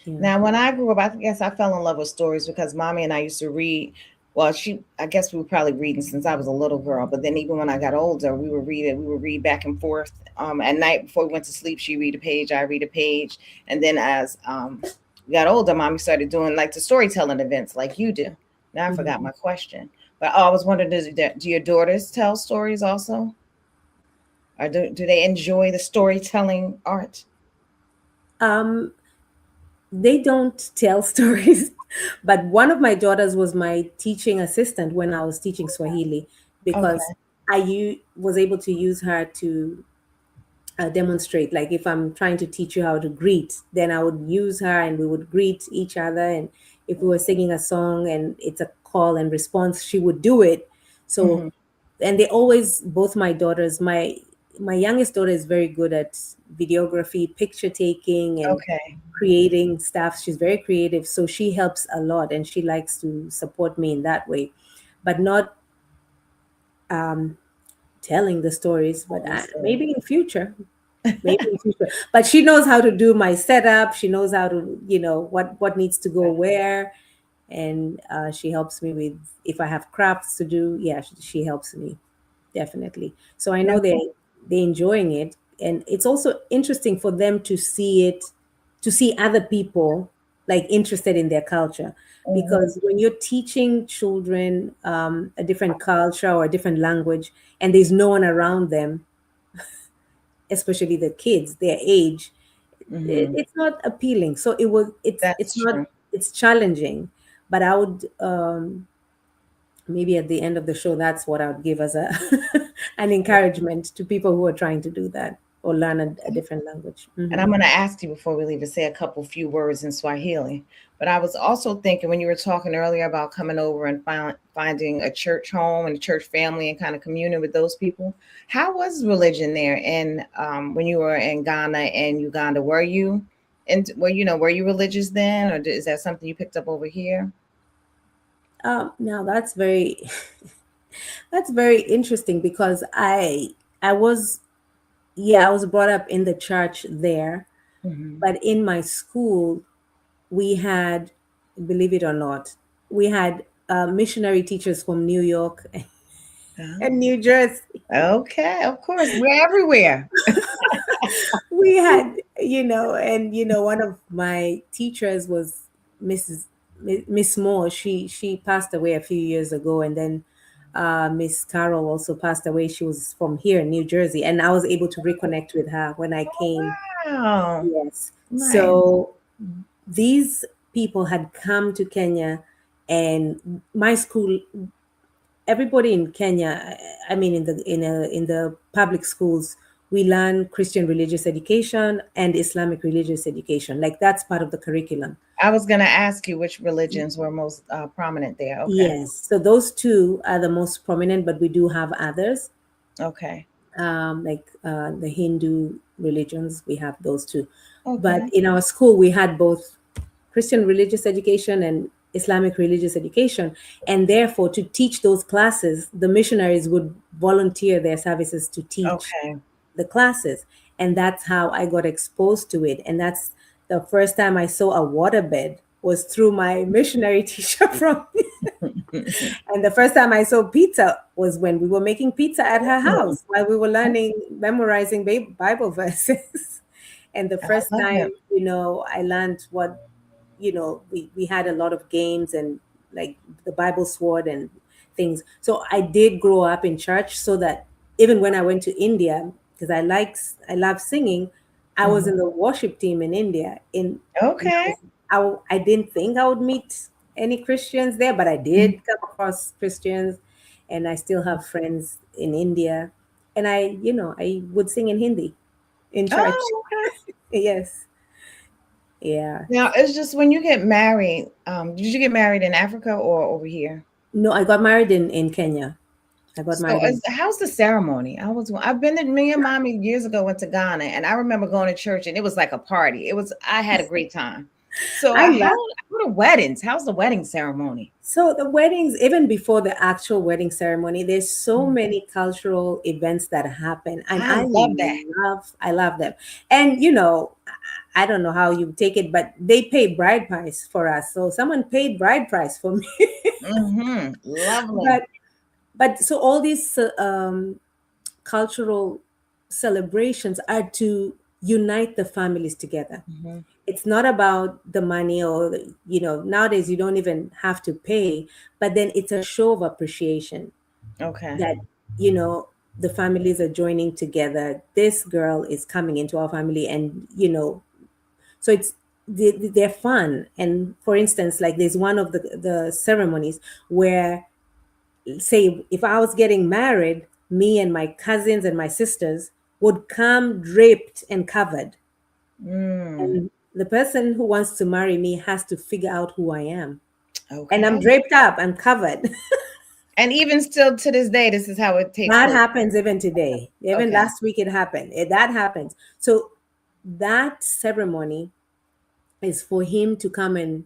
B: Yeah.
A: Now, when I grew up, I guess I fell in love with stories because mommy and I used to read. Well, I guess we were probably reading since I was a little girl, but then even when I got older, we would read back and forth. At night before we went to sleep, she read a page, I read a page. And then as we got older, mommy started doing like the storytelling events like you do. Now I forgot
B: Mhm.
A: my question. But I was wondering, do your daughters tell stories also? Or do they enjoy the storytelling art?
B: Um, they don't tell stories, but one of my daughters was my teaching assistant when I was teaching Swahili because
A: Okay.
B: was able to use her to demonstrate. Like if I'm trying to teach you how to greet, then I would use her and we would greet each other. And if we were singing a song and it's a call and response, she would do it. So,
A: Hmm.
B: and they always, both my daughters, my youngest daughter is very good at videography, picture taking, and
A: Okay.
B: creating stuff. She's very creative, so she helps a lot, and she likes to support me in that way, but not um, telling the stories. But
A: Understood.
B: maybe in future, maybe in future. But she knows how to do my setup. She knows how to, what needs to go where, and she helps me with if I have crafts to do. Yeah, she helps me definitely. So I
A: Now,
B: know they're enjoying it, and it's also interesting for them to see it, to see other people like interested in their culture.
A: mhm.
B: Because when you're teaching children a different culture or a different language, and there's no one around them, especially the kids their age,
A: Mhm.
B: it's not appealing. So it's
A: That's
B: not,
A: true.
B: it's challenging. But I would maybe at the end of the show, that's what I would give as a an encouragement to people who are trying to do that or learn a different language.
A: And I'm going to ask you before we leave to say a couple few words in Swahili. But I was also thinking when you were talking earlier about coming over and finding a church home and a church family and kind of communing with those people. How was religion there? And when you were in Ghana and Uganda, were you, and were you religious then, or is that something you picked up over here?
B: Now that's very that's very interesting because I was, yeah, I was brought up in the church there,
A: Hmm.
B: but in my school we had, believe it or not, we had missionary teachers from New York and New Jersey.
A: Okay, of course, we're everywhere.
B: We had, and one of my teachers was Mrs. Miss Moore. She passed away a few years ago, and then Miss Carol also passed away. She was from here in New Jersey, and I was able to reconnect with her when I came.
A: Wow,
B: Yes.
A: nice.
B: So these people had come to Kenya, and my school, everybody in Kenya, I mean, in the public schools, we learn Christian religious education and Islamic religious education. Like that's part of the curriculum.
A: I was gonna ask you which religions were most prominent there. Okay,
B: Yes. So those two are the most prominent, but we do have others,
A: okay,
B: like the Hindu religions. We have those two. But
A: okay,
B: in our school, we had both Christian religious education and Islamic religious education. And therefore, to teach those classes, the missionaries would volunteer their services to teach
A: okay.
B: the classes. And that's how I got exposed to it. And that's the first time I saw a waterbed was through my missionary teacher from. And the first time I saw pizza was when we were making pizza at her
A: Mm,
B: house while we were learning, memorizing Bible verses. And the
A: I
B: first
A: love
B: time,
A: it.
B: I learned what, we had a lot of games and like the Bible sword and things. So I did grow up in church, so that even when I went to India, because I love singing, I was
A: Mhm.
B: in the worship team in India. And
A: Okay.
B: I didn't think I would meet any Christians there, but I
A: Mhm.
B: did come across Christians, and I still have friends in India. And I would sing in Hindi in church.
A: Oh, okay.
B: Yes. Yeah.
A: Now it's just when you get married. Did you get married in Africa or over here?
B: No, I got married in Kenya. I got
A: So,
B: married in.
A: how's the ceremony? I've been to me and mommy years ago went to Ghana, and I remember going to church, and it was like a party. I had a great time. So,
B: I love.
A: how the weddings? How's the wedding ceremony?
B: So the weddings, even before the actual wedding ceremony, there's so
A: Mm.
B: many cultural events that happen, and
A: I love that.
B: I love them. And I don't know how you take it, but they pay bride price for us. So someone paid bride price for me.
A: Mm-hmm. Lovely.
B: but so all these cultural celebrations are to unite the families together.
A: Hmm.
B: It's not about the money, or nowadays you don't even have to pay, but then it's a show of appreciation
A: Okay.
B: that you know the families are joining together. This girl is coming into our family, and so they're fun. And for instance, like there's one of the ceremonies where, say, if I was getting married, me and my cousins and my sisters would come draped and covered,
A: Mm.
B: and the person who wants to marry me has to figure out who I am. And I'm
A: Okay.
B: draped up, I'm covered.
A: And even still to this day, this is how it takes
B: That
A: place.
B: happens even today. Even
A: Okay.
B: last week it happened. That happens. So that ceremony is for him to come and,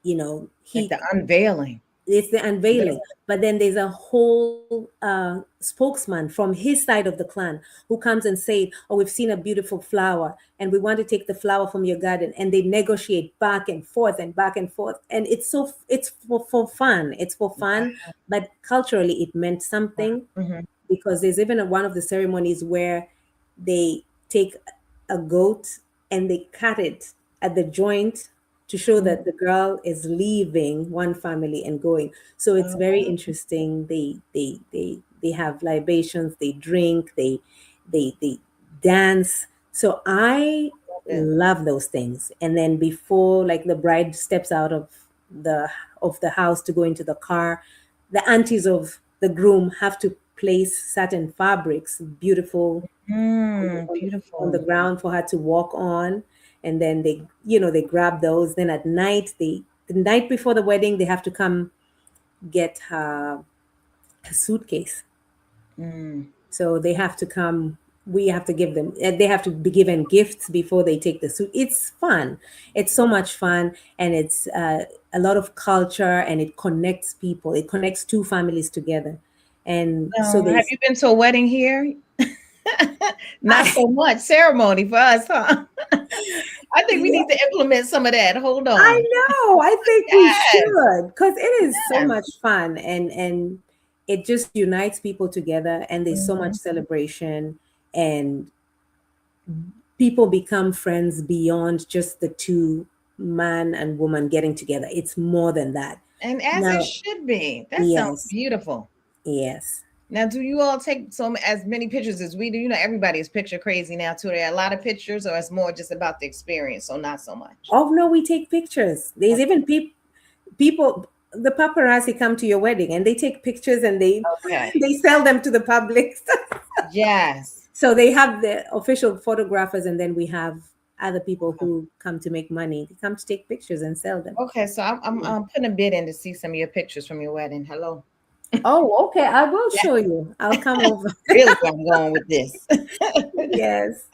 A: Like
B: he
A: the unveiling.
B: it's the unveiling.
A: Literally.
B: But then there's a whole spokesman from his side of the clan who comes and say, "Oh, we've seen a beautiful flower, and we want to take the flower from your garden." And they negotiate back and forth and back and forth, and it's for fun. It's for fun, but culturally it meant something,
A: Mm-hmm.
B: because there's even one of the ceremonies where they take a goat and they cut it at the joint to show
A: Mm-hmm.
B: that the girl is leaving one family and going. So it's
A: Oh,
B: very interesting. They have libations, they drink, they dance. So I
A: love it.
B: love those things. And then before, like, the bride steps out the the house to go into the car, the aunties of the groom have to place certain fabrics, beautiful,
A: Mm,
B: on the
A: beautiful.
B: ground for her to walk on. And then they grab those. Then at night, the night before the wedding, they have to come get her suitcase.
A: Mm.
B: So they have to come. We have to give them. They have to be given gifts before they take the suit. It's fun. It's so much fun, and it's a lot of culture, and it connects people. It connects two families together, and so
A: So, have
B: there's.
A: you been to a wedding here? Not so much ceremony for us, huh? I think we need
B: Yeah,
A: to implement some of that. Hold
B: I
A: on.
B: know. I think we
A: Yes.
B: should, because it is so
A: Yes.
B: much fun, and it just unites people together, and there's so much
A: Mhm.
B: celebration, and people become friends beyond just the two, man and woman, getting together. It's more than that.
A: And as it
B: Now,
A: should be. That sounds
B: yes,
A: beautiful.
B: yes.
A: Now, do you all take as many pictures as we do? You know, everybody is picture crazy now too. There are a lot of pictures, or it's more just about the experience, so not so much.
B: Oh no, we take pictures. There's even people, the paparazzi come to your wedding and they take pictures, and they
A: Okay.
B: they sell them to the public.
A: Yes.
B: So they have the official photographers, and then we have other people
A: Okay.
B: who come to make money. They come to take pictures and sell them.
A: Okay. So I'm putting a bid in to see some of your pictures from your wedding. Hello.
B: Oh, okay. I will
A: Yeah.
B: show you. I'll come over.
A: Really where I'm going with this.
B: Yes.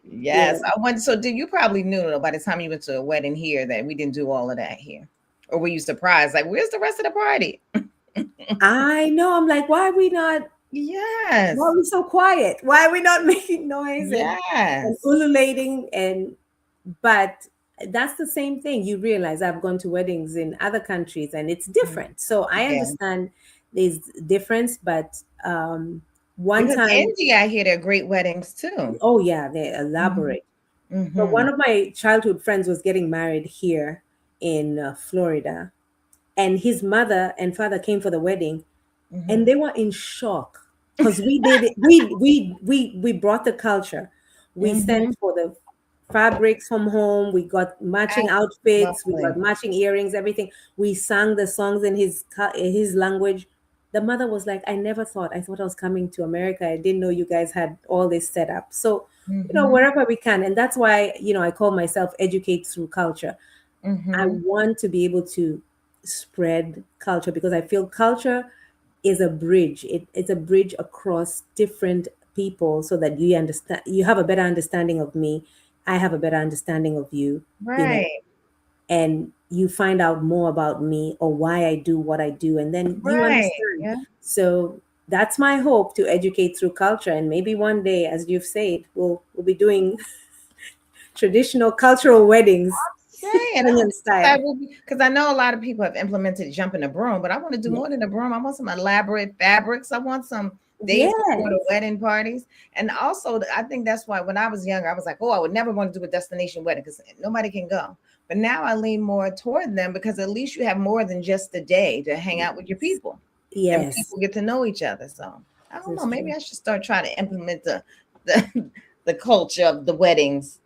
A: Yes.
B: Yeah.
A: I went. So did you probably knew though, by the time you went to a wedding here that we didn't do all of that here, or were you surprised? Like, where's the rest of the party?
B: I know. I'm like, why
A: Yes.
B: are we so quiet? Why are we not making noise and
A: Yes.
B: ululating? But that's the same thing. You realize I've gone to weddings in other countries, and it's
A: Mhm.
B: different. So I
A: Yeah.
B: understand there's difference, but one
A: Because
B: time,
A: India, I hear they're great weddings too.
B: oh yeah, they
A: Hmm.
B: elaborate. But
A: Hmm.
B: one of my childhood friends was getting married here in Florida, and his mother and father came for the wedding,
A: Hmm.
B: and they were in shock, because we did it. We brought the culture. We
A: Hmm.
B: sent for the fabrics from home. We got matching outfits. We got
A: Lovely.
B: matching earrings, everything. We sang the songs in his language. The mother was like, I thought I was coming to America. I didn't know you guys had all this set up. So,
A: Hmm.
B: wherever we can. And that's why, I call myself educate through culture. I
A: Hmm.
B: want to be able to spread culture, because I feel culture is a bridge. It's a bridge across different people, so that you have a better understanding of me. I have a better understanding of you,
A: Right.
B: and you find out more about me, or why I do what I do, and then you
A: Right.
B: understand.
A: Yeah.
B: So that's my hope, to educate through culture. And maybe one day, as you've said, we'll be doing traditional cultural weddings,
A: Saying, I
B: Kenyan
A: think that
B: style.
A: will be because I know a lot of people have implemented jumping the broom, but I want to do
B: Yeah.
A: more than the broom. I want some elaborate fabrics. I want some days before the
B: Yes.
A: wedding parties. And also, I think that's why when I was younger, I was like, oh, I would never want to do a destination wedding because nobody can go. But now I lean more toward them because at least you have more than just a day to hang out with your people and
B: Yes.
A: people get to know each other. So I don't
B: This
A: know.
B: is
A: Maybe
B: true.
A: I should start trying to implement the, the culture of the weddings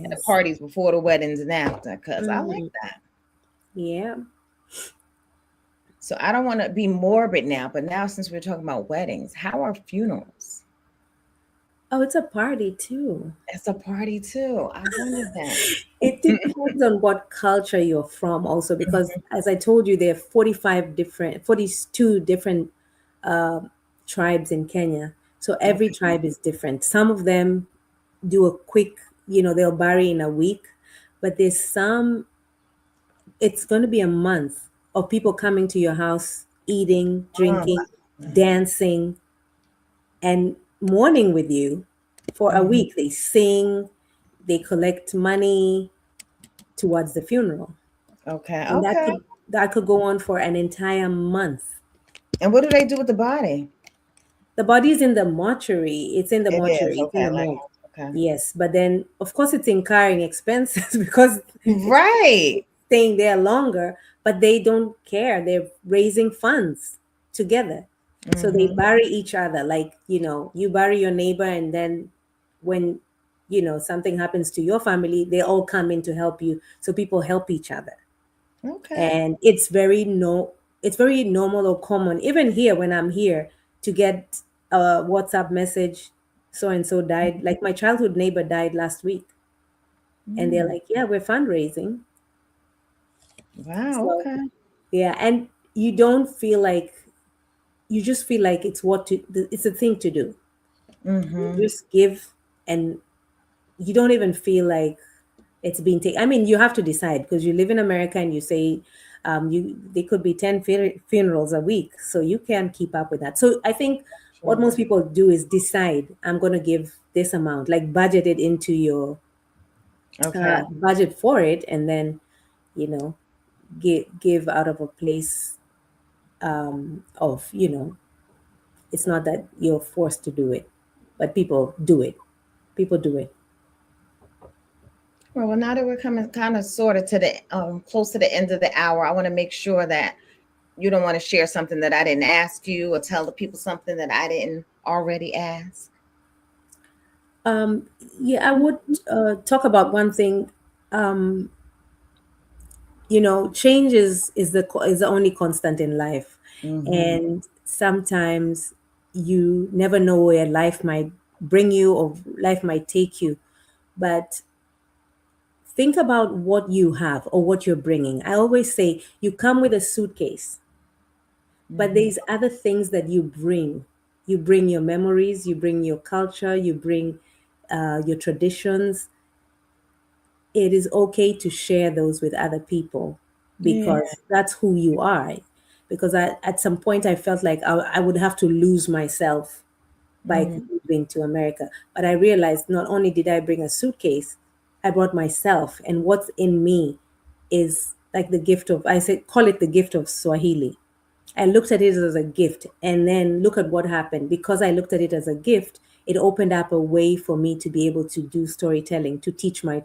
A: and the
B: Yes.
A: parties before the weddings and after because I like
B: Hmm.
A: that.
B: Yeah.
A: So I don't want to be morbid now, but now since we're talking about weddings, how are funerals?
B: Oh, it's a party too.
A: It's a party too. I wondered
B: It
A: that.
B: depends on what culture you're from, also, because as I told you, there are 42 different uh, tribes in Kenya. So every
A: Okay.
B: tribe is different. Some of them do a quick, they'll bury in a week, but there's some, it's going to be a month of people coming to your house, eating,
A: Oh,
B: drinking, dancing, and mourning with you for a
A: mhm.
B: week. They sing, they collect money towards the funeral,
A: Okay.
B: and that
A: Okay.
B: could go on for an entire month.
A: And what do they do with the body?
B: The body is in the mortuary. It's in the
A: It is.
B: mortuary. It's in
A: Okay.
B: the
A: Like,
B: morgue.
A: okay.
B: Yes, but then of course it's incurring expenses because it's
A: Right.
B: staying there longer. But they don't care. They're raising funds together, so they
A: Hmm.
B: bury each other. Like, you bury your neighbor, and then when something happens to your family, they all come in to help you. So people help each other,
A: Okay.
B: and it's very normal or common even here when I'm here to get a WhatsApp message, so and so died. Like my childhood neighbor died last week, and they're
A: Mm.
B: like, yeah, we're fundraising.
A: Wow.
B: So
A: Okay.
B: yeah, and you don't feel like, you just feel like it's a thing to do. You
A: Hmm.
B: just give, and you don't even feel like it's being taken. I mean, you have to decide because you live in America, and you say, you there could be 10 funerals a week, so you can't keep up with that. So I think what
A: True.
B: most people do is decide, I'm going to give this amount, like budget it into your
A: Okay.
B: budget for it, and then you know give out of a place of, it's not that you're forced to do it, but people do it. People do it.
A: Well, now that we're coming kind of sort of to the close to the end of the hour, I want to make sure that you don't want to share something that I didn't ask you or tell the people something that I didn't already ask.
B: um yeah, I would talk about one thing. um Change is the only constant in life,
A: Mm-hmm.
B: and sometimes you never know where life might bring you or life might take you. But think about what you have or what you're bringing. I always say you come with a suitcase, but
A: Mm-hmm.
B: there's other things that you bring. You bring your memories, you bring your culture, you bring your traditions. It is okay to share those with other people,
A: Yeah.
B: because that's who you are. Because at some point I felt like I would have to lose myself by
A: Mm.
B: moving to America. But I realized not only did I bring a suitcase, I brought myself, and what's in me is like the gift of, I said, call it the gift of Swahili. I looked at it as a gift, and then look at what happened. Because I looked at it as a gift, it opened up a way for me to be able to do storytelling, to teach my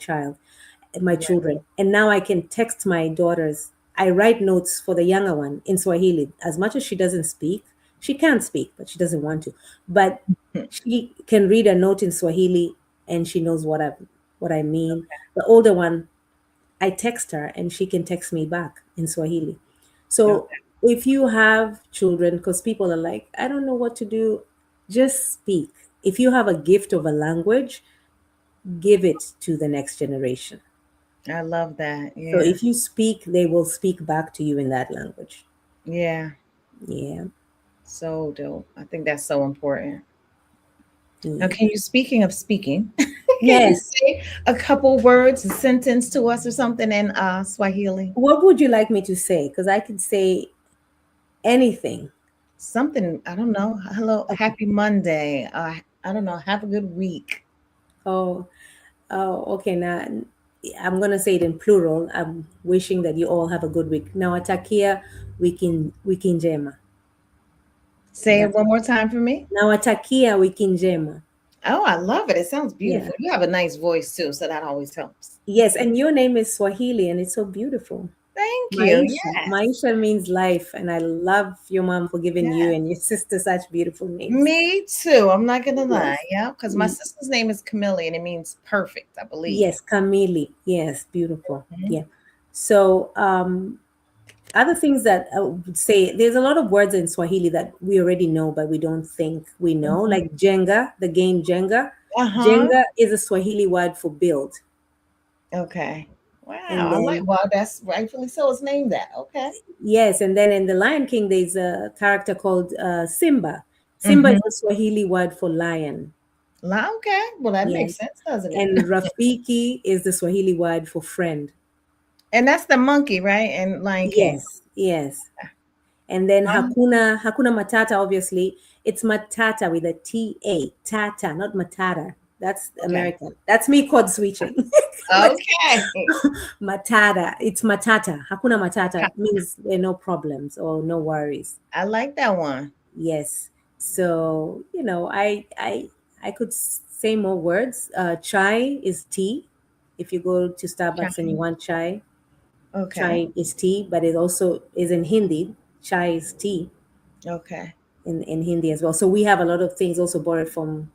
A: Right.
B: children. And now I can text my daughters. I write notes for the younger one in Swahili. As much as she doesn't speak, she can't speak, but she doesn't want to. But she can read a note in Swahili, and she knows what I mean. The older one, I text her and she can text me back in Swahili. So
A: Okay.
B: if you have children, because people are like, I don't know what to do, just speak. If you have a gift of a language, give it to the next generation.
A: I love that.
B: So
A: Yeah.
B: if you speak, they will speak back to you in that language.
A: Yeah.
B: Yeah.
A: So dope. I think that's so important. Now,
B: Yeah.
A: can you, speaking of speaking, can you
B: Yes.
A: say a couple words, a sentence to us or something in Swahili?
B: What would you like me to say? Because I could say anything.
A: Something, I don't know. Hello,
B: Okay.
A: happy Monday. I don't know. Have a good week.
B: Oh. Oh, okay. Now I'm gonna say it in plural. I'm wishing that you all have a good week. Nawatakia wiki njema.
A: Say it
B: That's
A: one more time for me.
B: nawatakia wiki njema.
A: Oh, I love it. It sounds
B: Yeah.
A: beautiful. You have a nice voice too, so that always helps.
B: Yes, and your name is Swahili, and it's so beautiful.
A: Thank you.
B: Maisha.
A: Yes.
B: Maisha means life, and I love your mom for giving you
A: Yes.
B: and your sister such beautiful names.
A: Me too. I'm not gonna lie.
B: Yes.
A: Yeah, because my
B: Y-
A: sister's name is Camille and it means perfect, I believe.
B: Yes, Kamili. Yes, beautiful.
A: Mhm.
B: Yeah. So, other things that I would say, there's a lot of words in Swahili that we already know, but we don't think we know,
A: Mhm.
B: like Jenga, the game Jenga.
A: Uh-huh.
B: Jenga is a Swahili word for build.
A: Okay.
B: And
A: Wow. I like,
B: then,
A: well, that's rightfully so. It's named that. Okay.
B: yes, and then in The Lion King, there's a character called Simba. Simba
A: Mm-hmm.
B: is a Swahili word for lion.
A: Okay. Well, that makes
B: Yes.
A: sense, doesn't it?
B: And Rafiki is the Swahili word for friend.
A: And that's the monkey, right? And Lion King.
B: Yes, yes. And then
A: Um,
B: Hakuna Matata, obviously, it's Matata with a T-A, Tata, not Matata. That's
A: okay.
B: American. That's me code switching. Mat-
A: Okay.
B: Matata, it's Matata. Hakuna Matata means there are no problems or no worries.
A: I like that one.
B: Yes. So, I could say more words. Chai is tea. If you go to Starbucks and you
A: Chime.
B: want chai,
A: Okay.
B: chai is tea, but it also is in Hindi. Chai is tea
A: Okay.
B: in Hindi as well. So we have a lot of things also borrowed from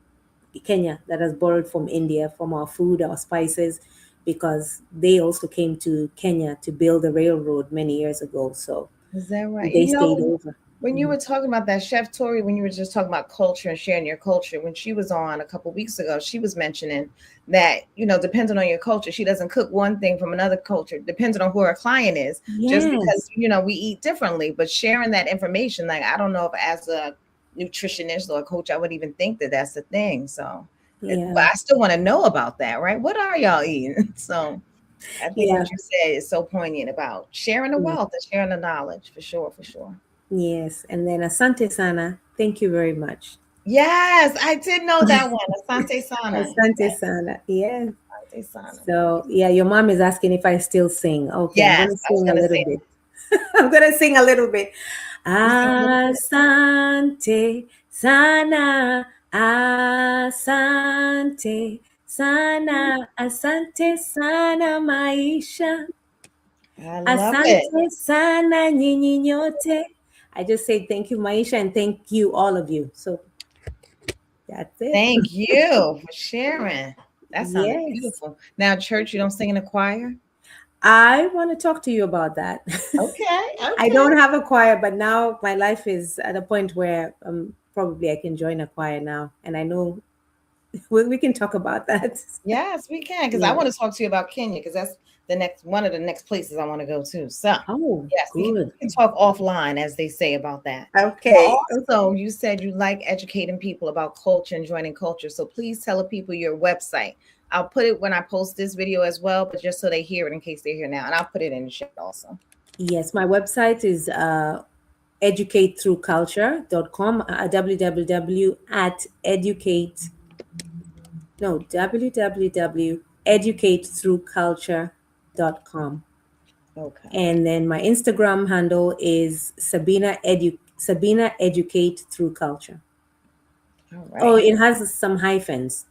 B: Kenya that has borrowed from India, from our food, our spices, because they also came to Kenya to build a railroad many years ago. So
A: Is that right?
B: they stayed over.
A: When you
B: Mhm.
A: were talking about that, Chef Tori, when you were just talking about culture and sharing your culture, when she was on a couple weeks ago, she was mentioning that, depending on your culture, she doesn't cook one thing from another culture, depending on who her client is, just because,
B: Yes.
A: we eat differently. But sharing that information, like, I don't know if as a nutritionist or a coach, I would even think that that's the thing. So, but
B: Yeah.
A: I still want to know about that, right? What are y'all eating? So, I think
B: Yeah.
A: what you said is so poignant about sharing the
B: Yeah.
A: wealth and sharing the knowledge for sure, for sure.
B: Yes. And then Asante Sana. Thank you very much.
A: Yes, I did know that one. Asante Sana.
B: Asante
A: Yes,
B: Sana. Yes.
A: Asante Sana.
B: So yeah, your mom is asking if I still sing. Okay, I'm
A: Yes,
B: gonna
A: I was
B: sing a
A: gonna
B: little
A: say
B: bit. I'm gonna sing a little bit.
A: you sing a little bit.
B: Asante sana, asante sana, asante sana maisha,
A: I love it.
B: asante sana nyinyi nyote. I just say thank you, Maisha, and thank you, all of you. So that's it.
A: Thank you for sharing. That sounded
B: Yes.
A: beautiful. Now, church, you don't sing in a choir?
B: I want to talk to you about that.
A: Okay,
B: I
A: okay.
B: don't have a choir, but now my life is at a point where probably I can join a choir now, and I know we can talk about that.
A: Yes, we can, because I
B: Yeah.
A: want to talk to you about Kenya, because that's the next one of the next places I want to go to. So,
B: Oh,
A: yes,
B: good.
A: we can talk offline, as they say about that. But
B: Okay.
A: also, you said you like educating people about culture and joining culture. So please tell the people your website. I'll put it when I post this video as well, but just so they hear it in case they're here now. And I'll put it in the chat also.
B: Yes, my website is educatethroughculture.com, www at educate, no, www.educatethroughculture.com.
A: Okay.
B: And then my Instagram handle is Sabina Educate Through Culture.
A: All
B: Oh,
A: right.
B: it has some hyphens.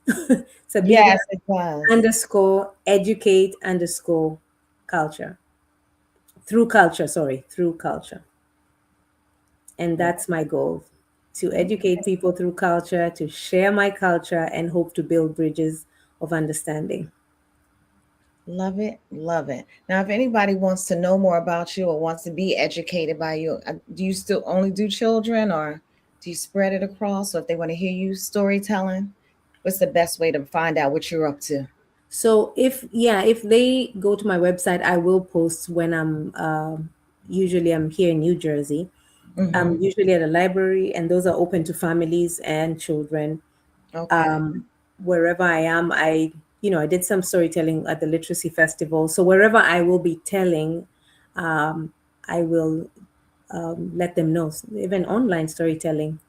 B: Sabina
A: Yes, it does.
B: underscore educate underscore culture. Through culture, sorry, through culture. And
A: Oh,
B: that's my goal, to educate
A: okay.
B: people through culture, to share my culture, and hope to build bridges of understanding.
A: Love it. Love it. Now, if anybody wants to know more about you or wants to be educated by you, do you still only do children or do you spread it across? Or if they want to hear you storytelling, what's the best way to find out what you're up to?
B: So if they go to my website, I will post when usually I'm here in New Jersey. I'm
A: Hmm.
B: usually at a library, and those are open to families and children.
A: Okay.
B: Um, Wherever I am, I did some storytelling at the Literacy Festival. So wherever I will be telling, um, I will let them know. Even online storytelling.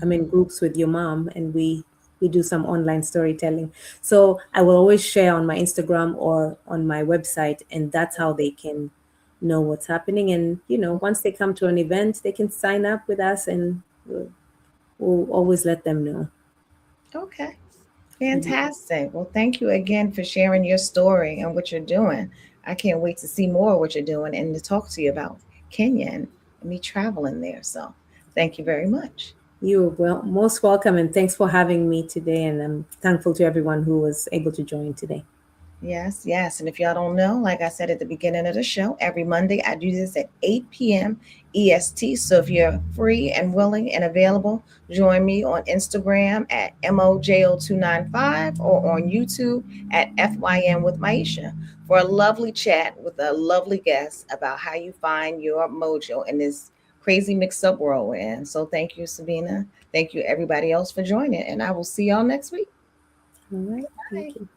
B: I'm in
A: Hmm.
B: groups with your mom, and we we do some online storytelling. So I will always share on my Instagram or on my website, and that's how they can know what's happening. And once they come to an event, they can sign up with us, and we'll always let them know.
A: Okay.
B: Mhm.
A: Fantastic. Well, thank you again for sharing your story and what you're doing. I can't wait to see more of what you're doing and to talk to you about Kenya and me traveling there. So thank you very much.
B: You're most welcome, and thanks for having me today. And I'm thankful to everyone who was able to join today.
A: Yes, yes. And if y'all don't know, like I said at the beginning of the show, every Monday I do this at 8 p.m. EST. So if you're free and willing and available, join me on Instagram at MOJO295 or on YouTube at FYM with Maisha for a lovely chat with a lovely guest about how you find your mojo in this crazy mixed up world we're in. So thank you, Sabina. Thank you, everybody else, for joining. And I will see y'all next week.
B: All right. Thank
A: Bye.
B: you.